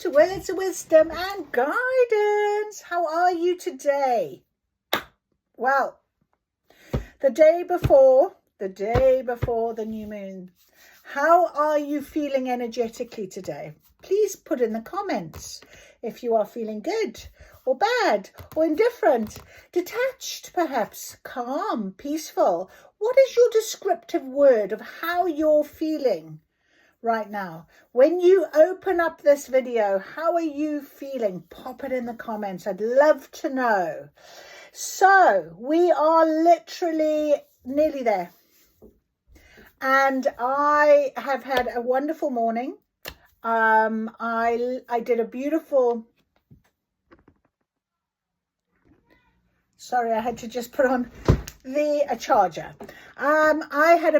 to words of wisdom and guidance. How are you today? Well, the day before the new moon. How are you feeling energetically today? Please put in the comments if you are feeling good or bad or indifferent, detached perhaps, calm, peaceful. What is your descriptive word of how you're feeling right now? When you open up this video, how are you feeling? Pop it in the comments. I'd love to know. So we are literally nearly there. And I have had a wonderful morning. I did a beautiful, sorry, I had to just put on a charger. I've had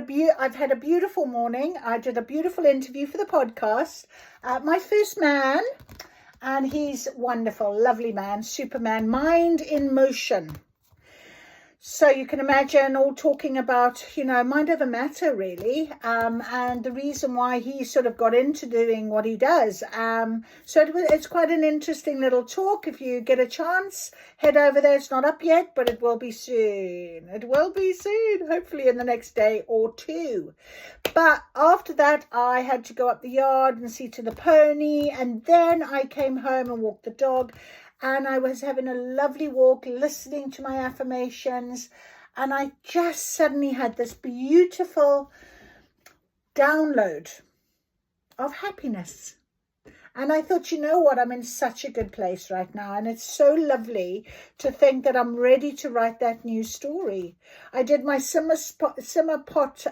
a beautiful morning. I did a beautiful interview for the podcast. My first man, and he's wonderful, lovely man, Superman, mind in motion. So you can imagine all talking about, mind over matter, really, and the reason why he sort of got into doing what he does. So it's quite an interesting little talk. If you get a chance, head over there. It's not up yet, but it will be soon. It will be soon, hopefully in the next day or two. But after that, I had to go up the yard and see to the pony, and then I came home and walked the dog. And I was having a lovely walk, listening to my affirmations. And I just suddenly had this beautiful download of happiness. And I thought, you know what, I'm in such a good place right now. And it's so lovely to think that I'm ready to write that new story. I did my simmer pot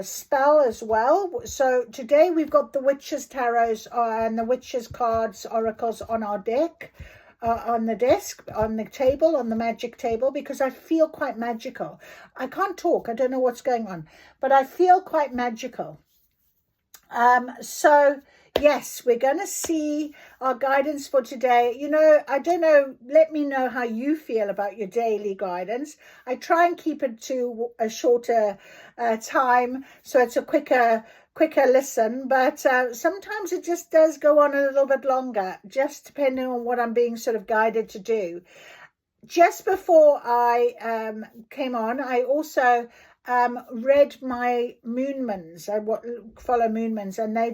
spell as well. So today we've got the witches tarots and the witches cards oracles on our deck, on the desk, on the table, on the magic table, because I feel quite magical. I can't talk, I don't know what's going on, but I feel quite magical. So yes, we're going to see our guidance for today. I don't know, let me know how you feel about your daily guidance. I try and keep it to a shorter time, so it's a quicker listen, but sometimes it just does go on a little bit longer, just depending on what I'm being sort of guided to do. Just before I came on, I also read my moonmans. I follow moonmans, and they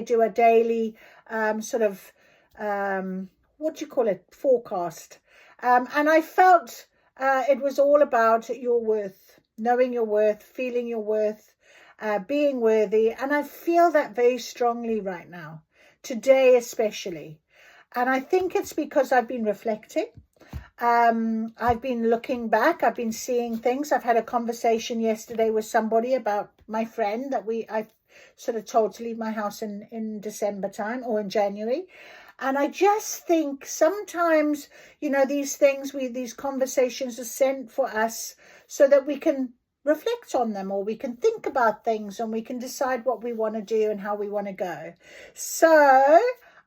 do a daily forecast, and I felt it was all about your worth, knowing your worth, feeling your worth, being worthy. And I feel that very strongly right now, today especially. And I think it's because I've been reflecting. I've been looking back. I've been seeing things. I've had a conversation yesterday with somebody about my friend that I sort of told to leave my house in December time or in January. And I just think sometimes, these conversations are sent for us so that we can reflect on them, or we can think about things, and we can decide what we want to do and how we want to go. So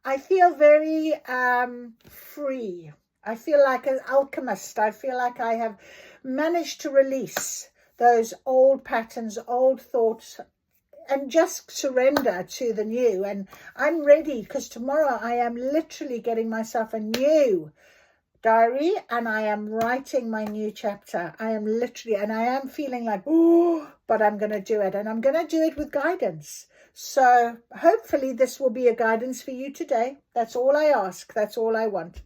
I feel very free. I feel like an alchemist. I feel like I have managed to release those old patterns, old thoughts, and just surrender to the new. And I'm ready, because tomorrow I am literally getting myself a new diary, and I am writing my new chapter. I am literally, and I am feeling like, but I'm going to do it, and I'm going to do it with guidance. So hopefully this will be a guidance for you today. That's all I ask. That's all I want.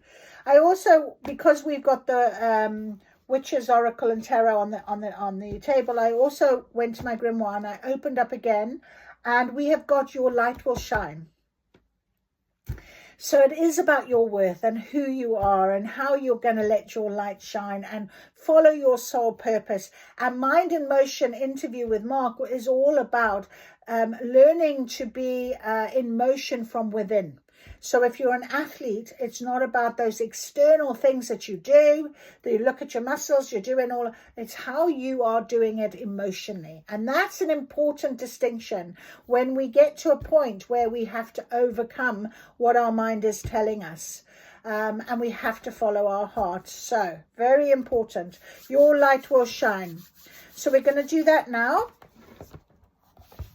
I also, because we've got the Witches Oracle and Tarot on the table, I also went to my grimoire and I opened up again, and we have got Your Light Will Shine. So it is about your worth and who you are and how you're going to let your light shine and follow your soul purpose. And Mind in Motion interview with Mark is all about learning to be in motion from within. So if you're an athlete, it's not about those external things that you do, that you look at your muscles, you're doing all, it's how you are doing it emotionally. And that's an important distinction when we get to a point where we have to overcome what our mind is telling us. And we have to follow our heart. So very important. Your light will shine. So we're going to do that now.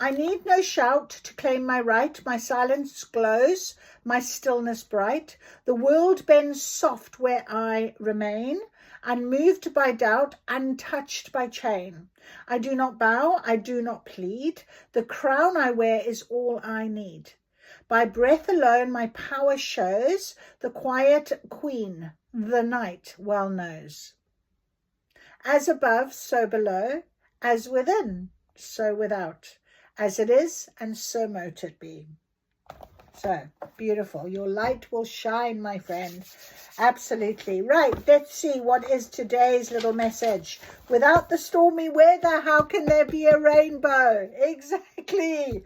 I need no shout to claim my right. My silence glows, my stillness bright. The world bends soft where I remain, unmoved by doubt, untouched by chain. I do not bow, I do not plead. The crown I wear is all I need. By breath alone my power shows. The quiet queen the night well knows. As above, so below. As within, so without. As it is, and so mote it be. So, beautiful. Your light will shine, my friend. Absolutely. Right, let's see what is today's little message. Without the stormy weather, how can there be a rainbow? Exactly.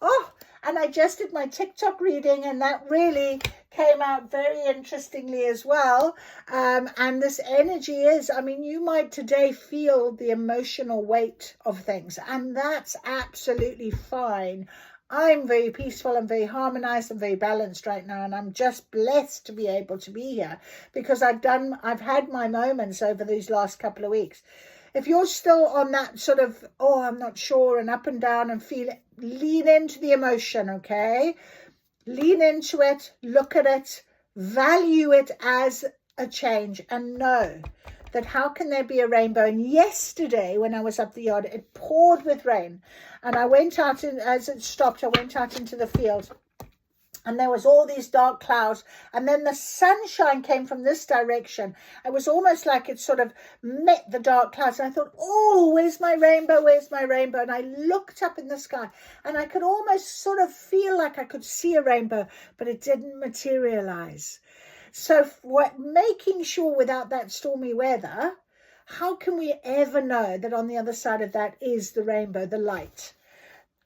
Oh, and I just did my TikTok reading, and that really came out very interestingly as well. And this energy is, I mean, you might today feel the emotional weight of things, and that's absolutely fine. I'm very peaceful and very harmonized and very balanced right now, and I'm just blessed to be able to be here because I've had my moments over these last couple of weeks. If you're still on that sort of, oh, I'm not sure, and up and down and feel it, lean into the emotion, okay? Lean into it, look at it, value it as a change, and know that how can there be a rainbow? And yesterday when I was up the yard, it poured with rain, and I went out, as it stopped, I went out into the field, and there was all these dark clouds, and then the sunshine came from this direction. It was almost like it sort of met the dark clouds, and I thought, oh, where's my rainbow? Where's my rainbow? And I looked up in the sky, and I could almost sort of feel like I could see a rainbow, but it didn't materialize. So making sure without that stormy weather, how can we ever know that on the other side of that is the rainbow, the light?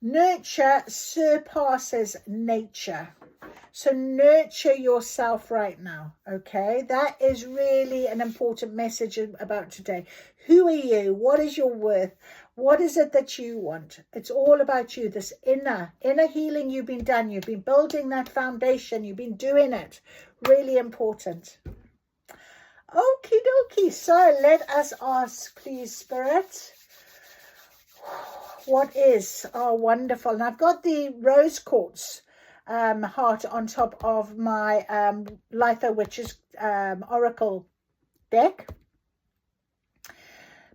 Nurture surpasses nature. So nurture yourself right now, okay? That is really an important message about today. Who are you? What is your worth? What is it that you want? It's all about you, this inner healing you've been done. You've been building that foundation. You've been doing it. Really important. Okie dokie. So let us ask, please, Spirit. What is? Oh, wonderful. And I've got the rose quartz heart on top of my Litho Witch's oracle deck,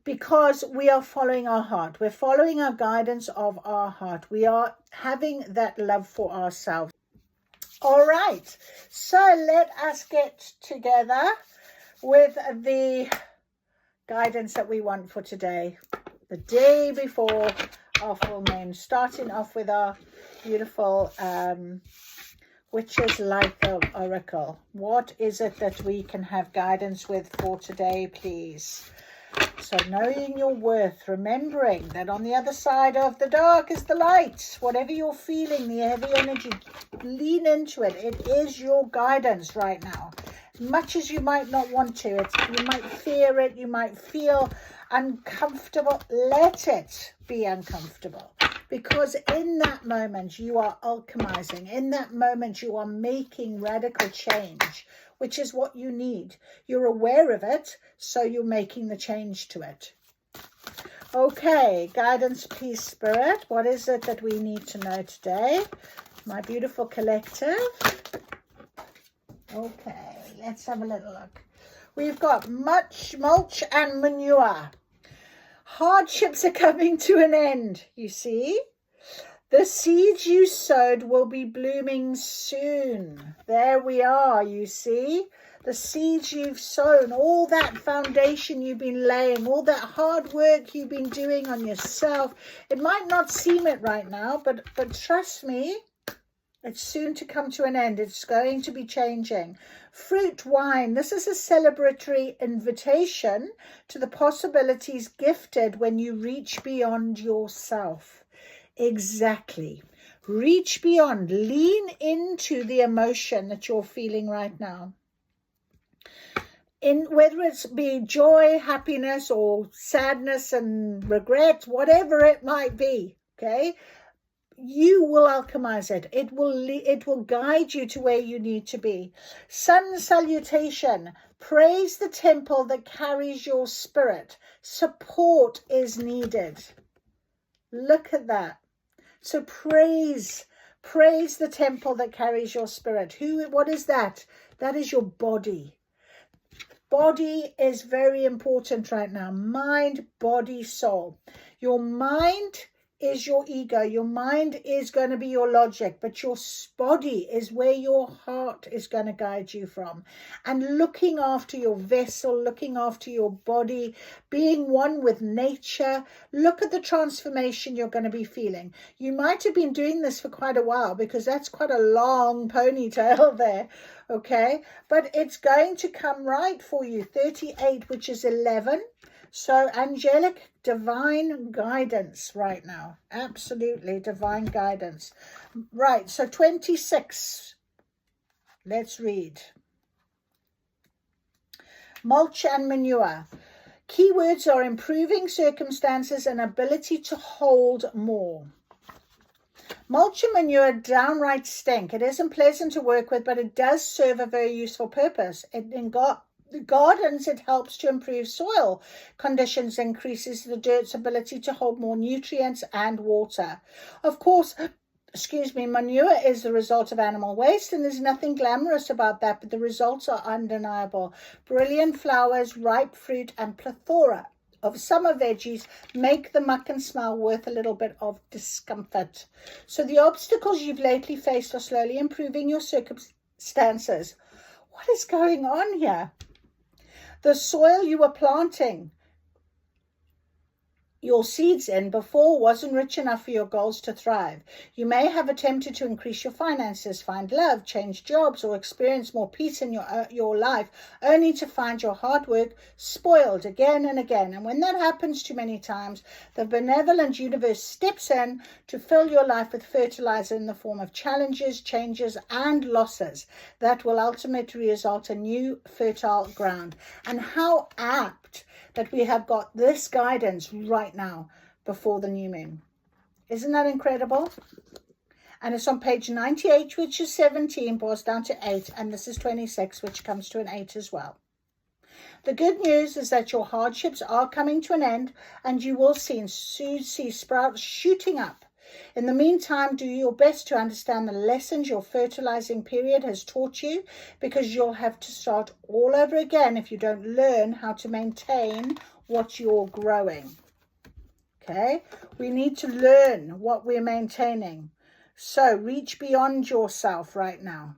because we are following our heart. We're following our guidance of our heart. We are having that love for ourselves. All right, so let us get together with the guidance that we want for today, the day before our full moon, starting off with our beautiful Witch's Litho oracle. What is it that we can have guidance with for today, please? So knowing your worth, remembering that on the other side of the dark is the light. Whatever you're feeling, the heavy energy, lean into it. It is your guidance right now. As much as you might not want to, you might fear it, you might feel uncomfortable, let it be uncomfortable. Because in that moment, you are alchemizing. In that moment, you are making radical change, which is what you need. You're aware of it, so you're making the change to it. Okay, guidance, peace, spirit. What is it that we need to know today? My beautiful collective. Okay, let's have a little look. We've got much mulch and manure. Hardships are coming to an end, you see. The seeds you sowed will be blooming soon. There we are, you see. The seeds you've sown, all that foundation you've been laying, all that hard work you've been doing on yourself. It might not seem it right now, but trust me, it's soon to come to an end. It's going to be changing. Fruit wine. This is a celebratory invitation to the possibilities gifted when you reach beyond yourself. Exactly. Reach beyond. Lean into the emotion that you're feeling right now. In whether it's be joy, happiness, or sadness and regret, whatever it might be, okay? You will alchemize it. It will guide you to where you need to be. Sun salutation. Praise the temple that carries your spirit. Support is needed. Look at that. So praise the temple that carries your spirit. What is that? That is your body. Body is very important right now. Mind, body, soul. Your mind is your ego. Your mind is going to be your logic, but your body is where your heart is going to guide you from. And looking after your vessel, looking after your body, being one with nature. Look at the transformation you're going to be feeling. You might have been doing this for quite a while, because that's quite a long ponytail there. Okay, but it's going to come right for you. 38, which is 11. So angelic divine guidance right now. Absolutely divine guidance. Right, so 26. Let's read. Mulch and manure. Keywords are improving circumstances and ability to hold more. Mulch and manure downright stink. It isn't pleasant to work with, but it does serve a very useful purpose. In gardens, it helps to improve soil conditions, increases the dirt's ability to hold more nutrients and water. Of course, manure is the result of animal waste, and there's nothing glamorous about that, but the results are undeniable. Brilliant flowers, ripe fruit, and plethora of summer veggies make the muck and smell worth a little bit of discomfort. So the obstacles you've lately faced are slowly improving your circumstances. What is going on here? The soil you were planting your seeds in before wasn't rich enough for your goals to thrive. You may have attempted to increase your finances, find love, change jobs, or experience more peace in your life, only to find your hard work spoiled again and again. And when that happens too many times, the benevolent universe steps in to fill your life with fertilizer in the form of challenges, changes, and losses that will ultimately result in new fertile ground. And how apt that we have got this guidance right now before the new moon. Isn't that incredible? And it's on page 98, which is 17, boils down to 8, and this is 26, which comes to an 8 as well. The good news is that your hardships are coming to an end, and you will soon see sprouts shooting up. In the meantime, do your best to understand the lessons your fertilizing period has taught you, because you'll have to start all over again if you don't learn how to maintain what you're growing. Okay, we need to learn what we're maintaining. So reach beyond yourself right now.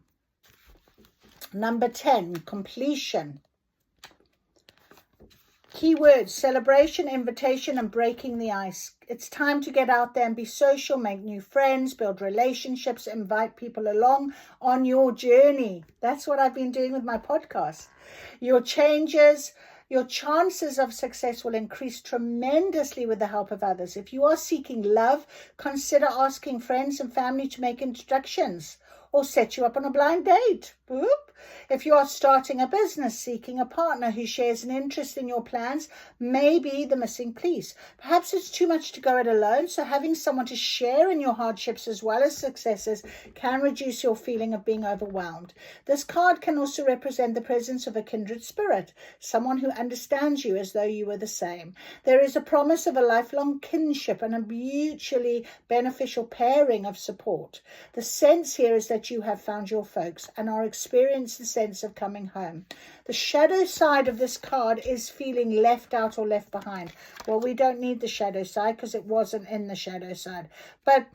Number 10, completion. Keywords: celebration, invitation, and breaking the ice. It's time to get out there and be social, make new friends, build relationships, invite people along on your journey. That's what I've been doing with my podcast. Your chances of success will increase tremendously with the help of others. If you are seeking love, consider asking friends and family to make introductions or set you up on a blind date. Boop. If you are starting a business, seeking a partner who shares an interest in your plans may be the missing piece. Perhaps it's too much to go it alone, so having someone to share in your hardships as well as successes can reduce your feeling of being overwhelmed. This card can also represent the presence of a kindred spirit, someone who understands you as though you were the same. There is a promise of a lifelong kinship and a mutually beneficial pairing of support. The sense here is that you have found your folks and are experiencing the sense of coming home. The shadow side of this card is feeling left out or left behind. Well, we don't need the shadow side because it wasn't in the shadow side. But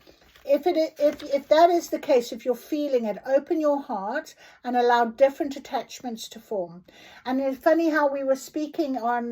if that is the case, if you're feeling it, open your heart and allow different attachments to form. And it's funny how we were speaking on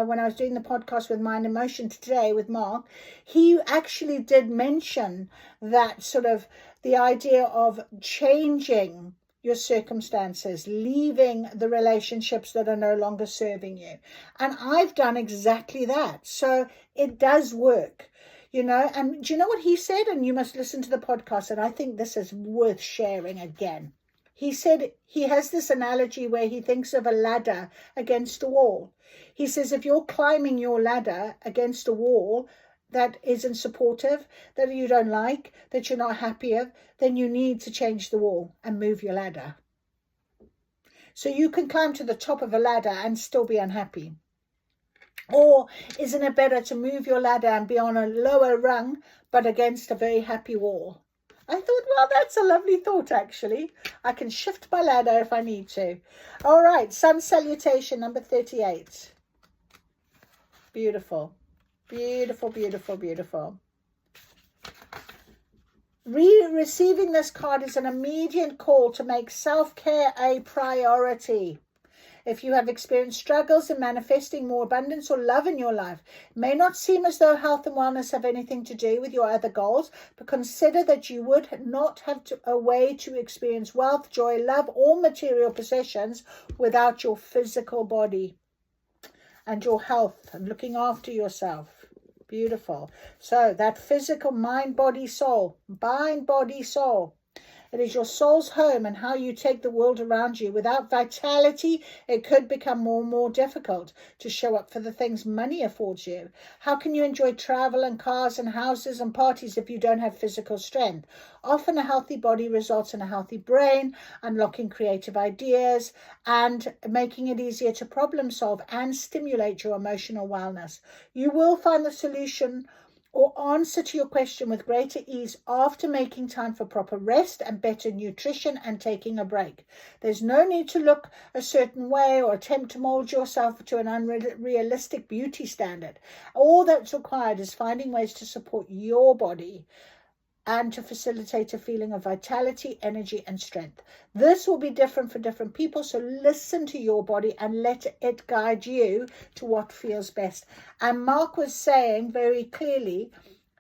when I was doing the podcast with Mind and Motion today with Mark. He actually did mention that sort of the idea of changing your circumstances, leaving the relationships that are no longer serving you. And I've done exactly that. So it does work, you know. And do you know what he said? And you must listen to the podcast. And I think this is worth sharing again. He said he has this analogy where he thinks of a ladder against a wall. He says, if you're climbing your ladder against a wall that isn't supportive, that you don't like, that you're not happy of, then you need to change the wall and move your ladder. So you can climb to the top of a ladder and still be unhappy. Or isn't it better to move your ladder and be on a lower rung, but against a very happy wall. I thought, well, that's a lovely thought, actually. I can shift my ladder if I need to. All right, sun salutation, number 38. Beautiful. Beautiful, beautiful, beautiful. Receiving this card is an immediate call to make self-care a priority. If you have experienced struggles in manifesting more abundance or love in your life, it may not seem as though health and wellness have anything to do with your other goals, but consider that you would not have a way to experience wealth, joy, love, or material possessions without your physical body and your health and looking after yourself. Beautiful. So that physical mind, body, soul. Mind, body, soul. It is your soul's home and how you take the world around you. Without vitality, it could become more and more difficult to show up for the things money affords you. How can you enjoy travel and cars and houses and parties if you don't have physical strength? Often a healthy body results in a healthy brain, unlocking creative ideas and making it easier to problem solve and stimulate your emotional wellness. You will find the solution or answer to your question with greater ease after making time for proper rest and better nutrition and taking a break. There's no need to look a certain way or attempt to mold yourself to an unrealistic beauty standard. All that's required is finding ways to support your body and to facilitate a feeling of vitality, energy, and strength. This will be different for different people, so listen to your body and let it guide you to what feels best. And Mark was saying very clearly,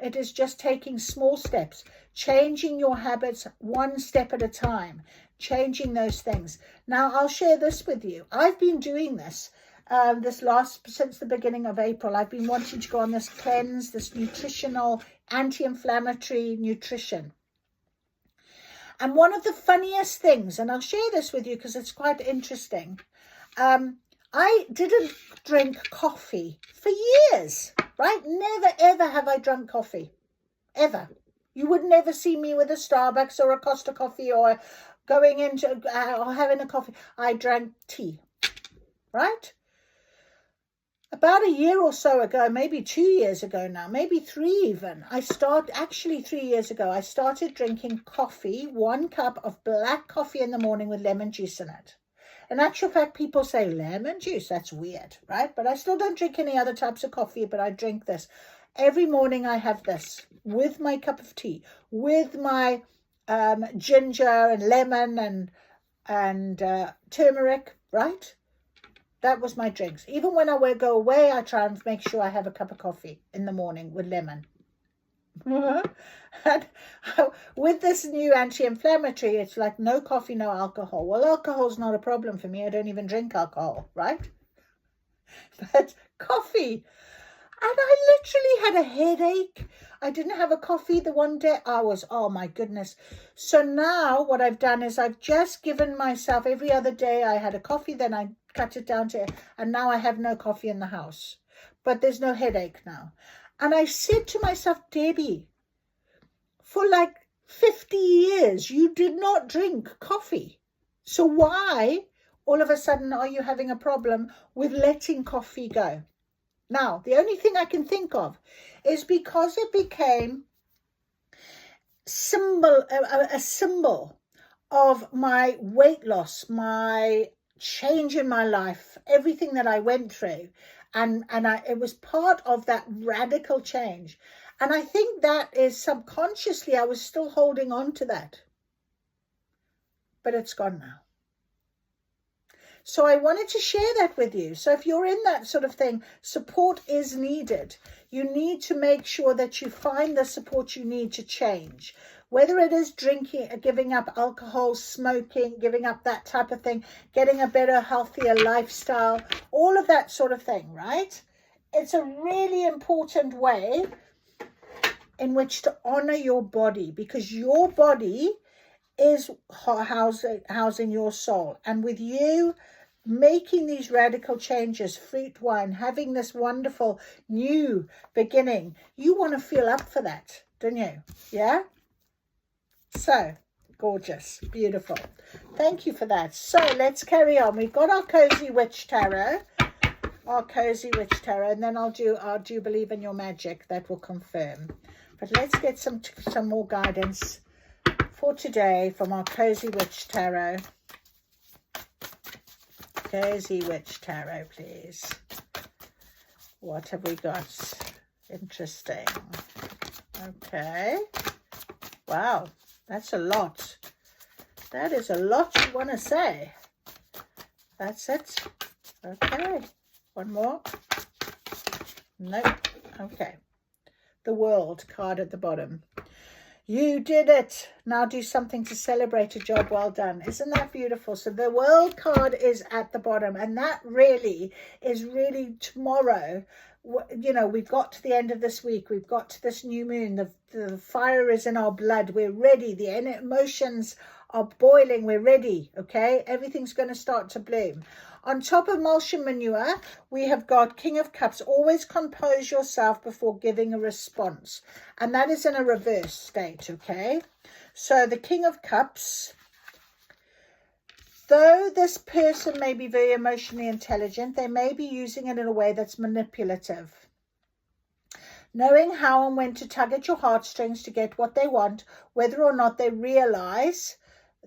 it is just taking small steps, changing your habits one step at a time, changing those things. Now, I'll share this with you. I've been doing this. Since the beginning of April, I've been wanting to go on this cleanse, this nutritional, anti-inflammatory nutrition. And one of the funniest things, and I'll share this with you because it's quite interesting, I didn't drink coffee for years, right? Never, ever have I drunk coffee, ever. You would never see me with a Starbucks or a Costa coffee or going into or having a coffee. I drank tea, right? About a year or so ago, maybe 2 years ago now, maybe 3 even, 3 years ago, I started drinking coffee, 1 cup of black coffee in the morning with lemon juice in it. In actual fact, people say lemon juice, that's weird, right? But I still don't drink any other types of coffee, but I drink this. Every morning I have this with my cup of tea, with my ginger and lemon and turmeric, right? That was my drinks. Even when I go away, I try and make sure I have a cup of coffee in the morning with lemon. And with this new anti-inflammatory, it's like no coffee, no alcohol. Well, alcohol's not a problem for me. I don't even drink alcohol, right? But coffee. And I literally had a headache. I didn't have a coffee the one day. Oh my goodness. So now what I've done is I've just given myself every other day I had a coffee, then I cut it down to, and now I have no coffee in the house. But there's no headache now. And I said to myself, Debbie, for like 50 years, you did not drink coffee. So why all of a sudden are you having a problem with letting coffee go? Now, the only thing I can think of is because it became a symbol of my weight loss, my change in my life, everything that I went through. And it was part of that radical change. And I think that is subconsciously, I was still holding on to that. But it's gone now. So I wanted to share that with you. So if you're in that sort of thing, support is needed. You need to make sure that you find the support you need to change. Whether it is drinking, giving up alcohol, smoking, giving up that type of thing, getting a better, healthier lifestyle, all of that sort of thing, right? It's a really important way in which to honor your body, because your body is housing your soul. And with you making these radical changes, fruit wine, having this wonderful new beginning, you want to feel up for that, don't you? Yeah? So, gorgeous, beautiful. Thank you for that. So, let's carry on. We've got our Cozy Witch Tarot. And then I'll do Believe in Your Magic. That will confirm. But let's get some more guidance for today from our Cozy Witch Tarot. Cozy Witch Tarot, please. What have we got? Interesting. Okay. Wow, that's a lot. That is a lot you want to say. That's it. Okay. One more. Nope. Okay. The World card at the bottom. You did it. Now do something to celebrate a job well done. Isn't that beautiful? So the World card is at the bottom, and that really is really tomorrow. You know, we've got to the end of this week. We've got to this new moon. The fire is in our blood. We're ready. The emotions are boiling. We're ready. Okay. Everything's going to start to bloom. On top of Mulch Manure, we have got King of Cups. Always compose yourself before giving a response. And that is in a reverse state, okay? So the King of Cups, though this person may be very emotionally intelligent, they may be using it in a way that's manipulative. Knowing how and when to tug at your heartstrings to get what they want, whether or not they realize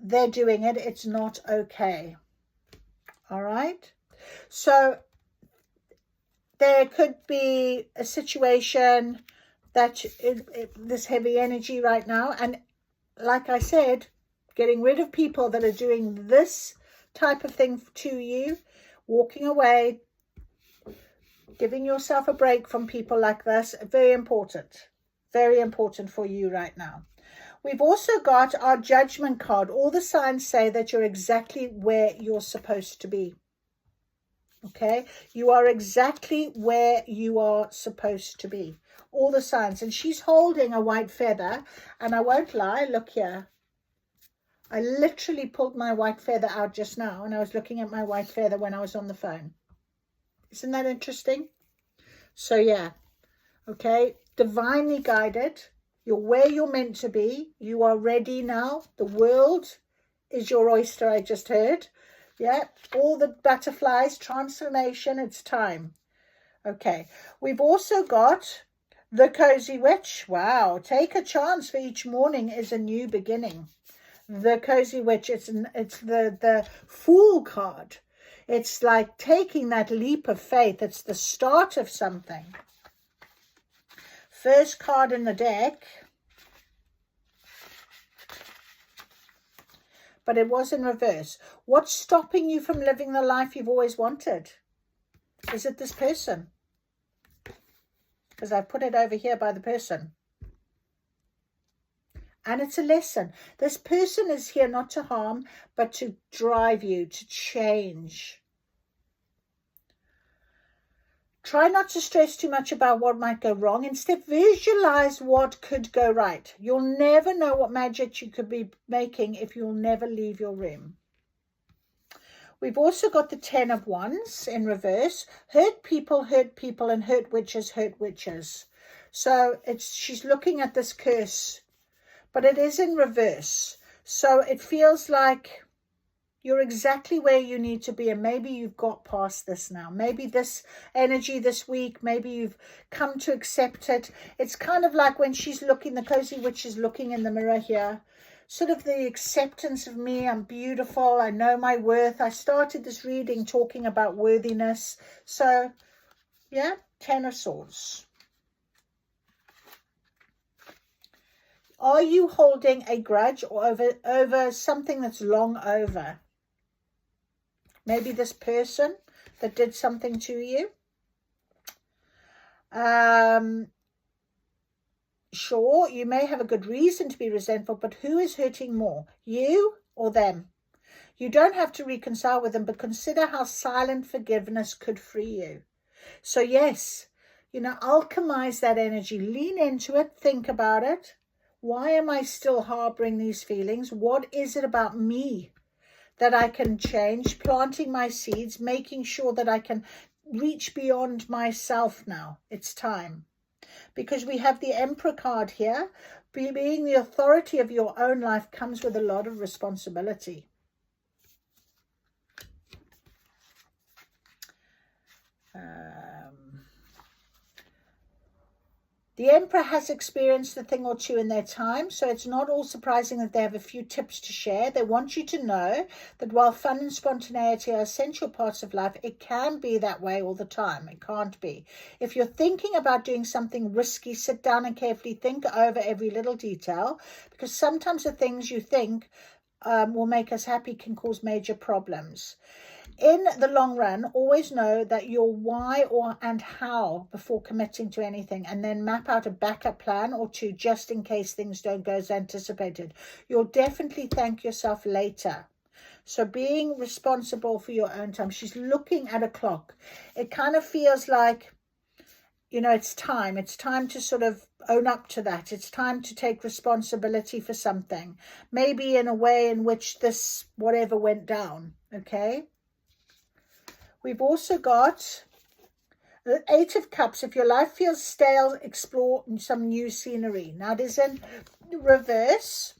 they're doing it, it's not okay. All right, so there could be a situation that this heavy energy right now, and like I said, getting rid of people that are doing this type of thing to you, walking away, giving yourself a break from people like this, very important for you right now. We've also got our Judgment card. All the signs say that you're exactly where you're supposed to be. Okay? You are exactly where you are supposed to be. All the signs. And she's holding a white feather. And I won't lie, look here. I literally pulled my white feather out just now. And I was looking at my white feather when I was on the phone. Isn't that interesting? So, yeah. Okay? Divinely guided. You're where you're meant to be. You are ready now. The world is your oyster, I just heard. Yeah, all the butterflies, transformation, it's time. Okay, we've also got the Cozy Witch. Wow, take a chance, for each morning is a new beginning. The Cozy Witch, it's the Fool card. It's like taking that leap of faith. It's the start of something. First card in the deck, but it was in reverse. What's stopping you from living the life you've always wanted? Is it this person? Because I put it over here by the person. And it's a lesson. This person is here not to harm, but to drive you, to change. Try not to stress too much about what might go wrong. Instead, visualize what could go right. You'll never know what magic you could be making if you'll never leave your room. We've also got the 10 of Wands in reverse. Hurt people, and hurt witches. So she's looking at this curse, but it is in reverse. So it feels like you're exactly where you need to be, and maybe you've got past this now. Maybe this energy this week, maybe you've come to accept it. It's kind of like when she's looking, the Cozy Witch is looking in the mirror here. Sort of the acceptance of me. I'm beautiful. I know my worth. I started this reading talking about worthiness. So, yeah, 10 of Swords. Are you holding a grudge or over something that's long over? Maybe this person that did something to you. Sure, you may have a good reason to be resentful, but who is hurting more, you or them? You don't have to reconcile with them, but consider how silent forgiveness could free you. So yes, alchemize that energy, lean into it, think about it. Why am I still harboring these feelings? What is it about me that I can change? Planting my seeds, making sure that I can reach beyond myself now. It's time. Because we have the Emperor card here. Being the authority of your own life comes with a lot of responsibility. The Emperor has experienced a thing or two in their time, so it's not all surprising that they have a few tips to share. They want you to know that while fun and spontaneity are essential parts of life, it can be that way all the time. It can't be. If you're thinking about doing something risky, sit down and carefully think over every little detail, because sometimes the things you think will make us happy can cause major problems. In the long run, always know that your why and how before committing to anything, and then map out a backup plan or two just in case things don't go as anticipated. You'll definitely thank yourself later. So being responsible for your own time. She's looking at a clock. It kind of feels like, you know, it's time. It's time to sort of own up to that. It's time to take responsibility for something. Maybe in a way in which this whatever went down, okay? We've also got the Eight of Cups. If your life feels stale, explore some new scenery. Now it is in reverse,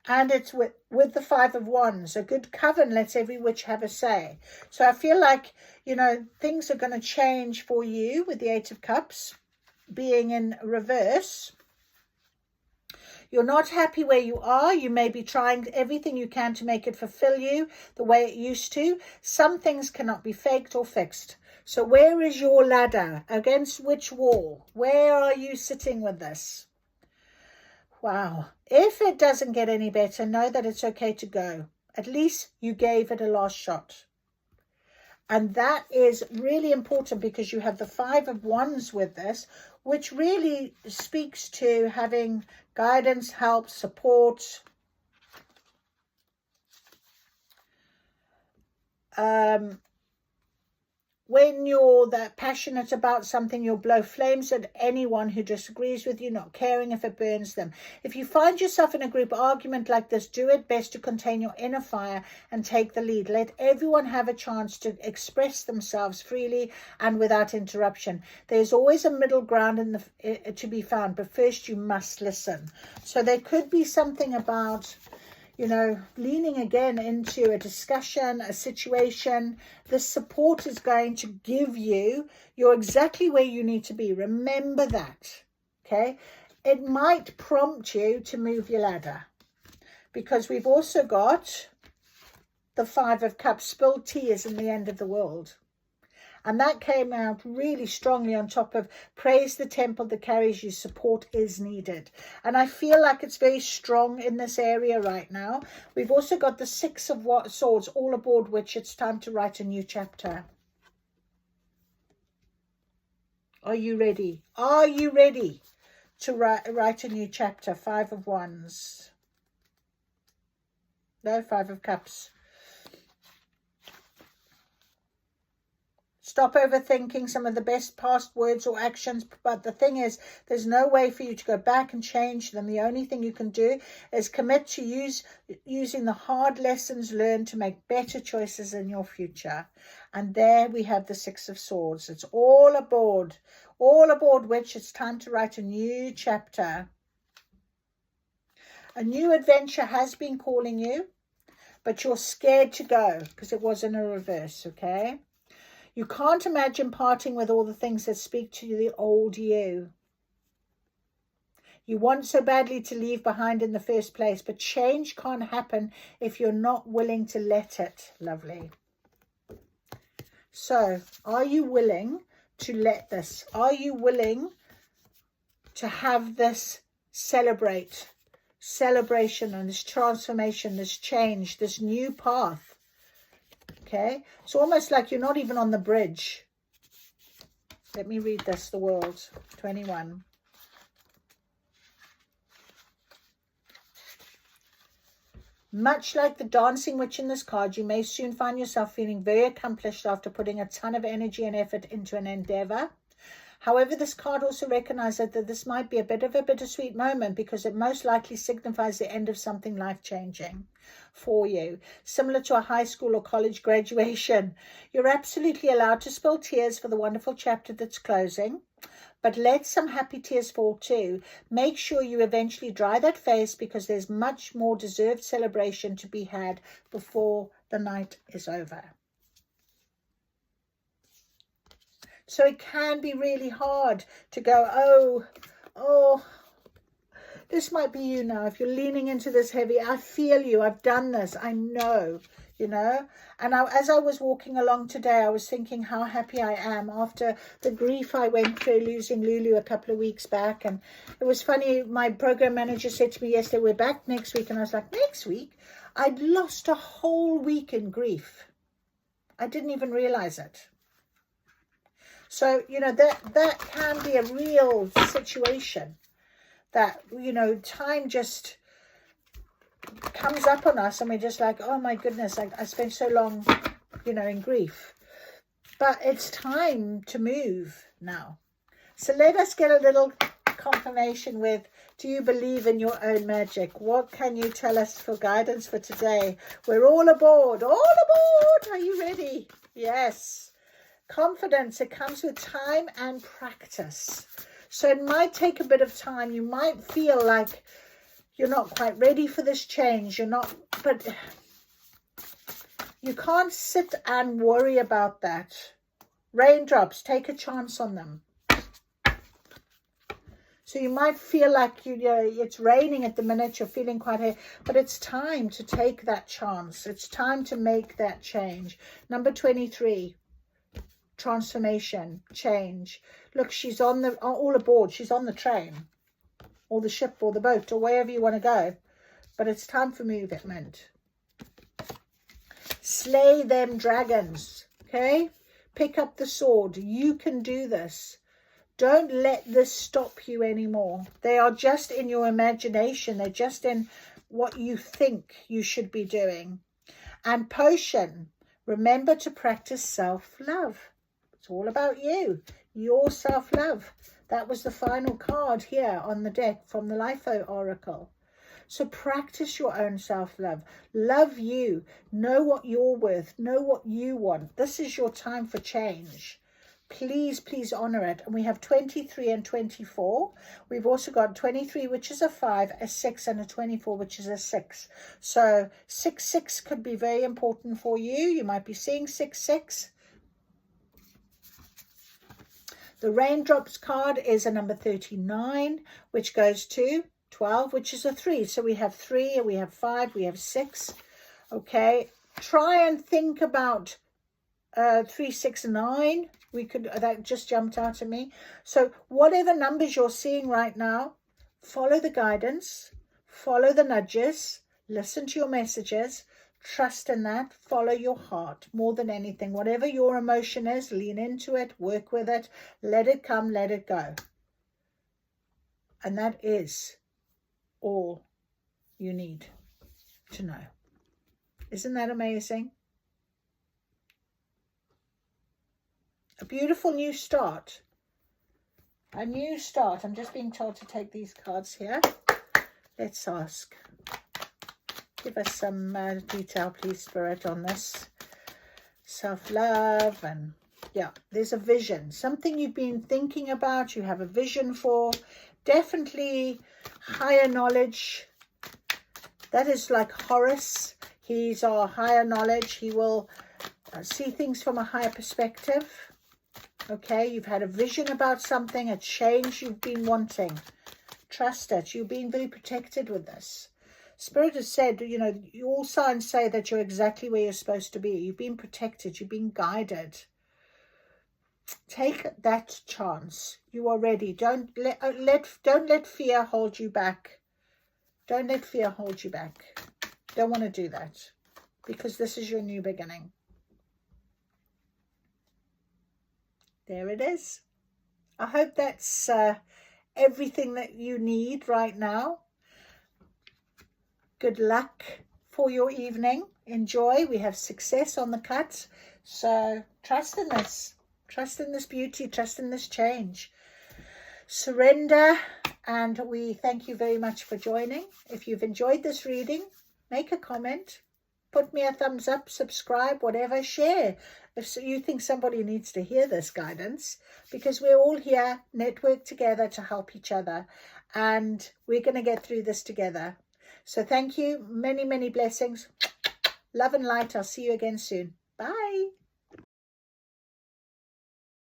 and it's with the Five of Wands. A good coven lets every witch have a say. So I feel like, you know, things are going to change for you with the Eight of Cups being in reverse. You're not happy where you are. You may be trying everything you can to make it fulfill you the way it used to. Some things cannot be faked or fixed. So where is your ladder? Against which wall? Where are you sitting with this? Wow. If it doesn't get any better, know that it's okay to go. At least you gave it a last shot. And that is really important because you have the Five of Wands with this, which really speaks to having guidance, help, support. When you're that passionate about something, you'll blow flames at anyone who disagrees with you, not caring if it burns them. If you find yourself in a group argument like this, do it best to contain your inner fire and take the lead. Let everyone have a chance to express themselves freely and without interruption. There's always a middle ground to be found, but first you must listen. So there could be something about, you know, leaning again into a discussion, a situation. This support is going to give you, you're exactly where you need to be. Remember that, okay? It might prompt you to move your ladder because we've also got the Five of Cups. Spilled tea isn't the end of the world. And that came out really strongly on top of praise the temple that carries you. Support is needed. And I feel like it's very strong in this area right now. We've also got the Six of Swords, all aboard which it's time to write a new chapter. Are you ready? Are you ready to write a new chapter? Five of Wands. No, Five of Cups. Stop overthinking some of the best past words or actions. But the thing is, there's no way for you to go back and change them. The only thing you can do is commit to using the hard lessons learned to make better choices in your future. And there we have the Six of Swords. It's all aboard which it's time to write a new chapter. A new adventure has been calling you, but you're scared to go because it was in a reverse, okay? You can't imagine parting with all the things that speak to the old you. You want so badly to leave behind in the first place, but change can't happen if you're not willing to let it. Lovely. So, are you willing to let this? Are you willing to have this celebration and this transformation, this change, this new path? Okay, it's almost like you're not even on the bridge. Let me read this, the World, 21. Much like the dancing witch in this card, you may soon find yourself feeling very accomplished after putting a ton of energy and effort into an endeavor. However, this card also recognizes that this might be a bit of a bittersweet moment because it most likely signifies the end of something life-changing for you, similar to a high school or college graduation. You're absolutely allowed to spill tears for the wonderful chapter that's closing, but let some happy tears fall too. Make sure you eventually dry that face because there's much more deserved celebration to be had before the night is over. So it can be really hard to go, oh, Oh, this might be you now. If you're leaning into this heavy, I feel you. I've done this. I know, you know. And as I was walking along today, I was thinking how happy I am after the grief I went through losing Lulu a couple of weeks back. And it was funny. My program manager said to me yesterday, we're back next week. And I was like, next week? I'd lost a whole week in grief. I didn't even realize it. So, you know, that can be a real situation. That, you know, time just comes up on us and we're just like, oh my goodness, I spent so long, you know, in grief. But it's time to move now. So let us get a little confirmation with, do you believe in your own magic? What can you tell us for guidance for today? We're all aboard. All aboard. Are you ready? Yes. Confidence, it comes with time and practice. So it might take a bit of time. You might feel like you're not quite ready for this change. You're not, but you can't sit and worry about that. Raindrops, take a chance on them. So you might feel like you know it's raining at the minute. You're feeling quite heavy, but it's time to take that chance. It's time to make that change. Number 23. Transformation, change. Look, she's on the, all aboard. She's on the train or the ship or the boat or wherever you want to go. But it's time for movement. Slay them dragons. Okay? Pick up the sword. You can do this. Don't let this stop you anymore. They are just in your imagination. They're just in what you think you should be doing. And potion. Remember to practice self-love. It's all about you, your self-love. That was the final card here on the deck from the LIFO Oracle. So practice your own self-love. Love you. Know what you're worth. Know what you want. This is your time for change. Please, please honor it. And we have 23 and 24. We've also got 23, which is a 5, a 6, and a 24, which is a 6. So 6 could be very important for you. You might be seeing 6. The raindrops card is a number 39, which goes to 12, which is a 3. So we have 3, we have 5, we have 6. Okay. Try and think about 3, 6, 9. We could, that just jumped out at me. So whatever numbers you're seeing right now, follow the guidance, follow the nudges, listen to your messages, trust in that, follow your heart more than anything. Whatever your emotion is, lean into it, work with it, let it come, let it go. And that is all you need to know. Isn't that amazing? A beautiful new start. A new start. I'm just being told to take these cards here. Let's ask. Give us some detail, please, Spirit, on this. Self-love and, yeah, there's a vision. Something you've been thinking about, you have a vision for. Definitely higher knowledge. That is like Horus. He's our higher knowledge. He will see things from a higher perspective. Okay, you've had a vision about something, a change you've been wanting. Trust it. You're being very protected with this. Spirit has said, you know, all signs say that you're exactly where you're supposed to be. You've been protected. You've been guided. Take that chance. You are ready. Don't let fear hold you back. Don't let fear hold you back. Don't want to do that, because this is your new beginning. There it is. I hope that's everything that you need right now. Good luck for your evening. Enjoy. We have success on the cut. So trust in this. Trust in this beauty. Trust in this change. Surrender. And we thank you very much for joining. If you've enjoyed this reading, make a comment. Put me a thumbs up, subscribe, whatever, share. If you think somebody needs to hear this guidance, because we're all here, network together to help each other. And we're going to get through this together. So thank you. Many, many blessings. Love and light. I'll see you again soon. Bye.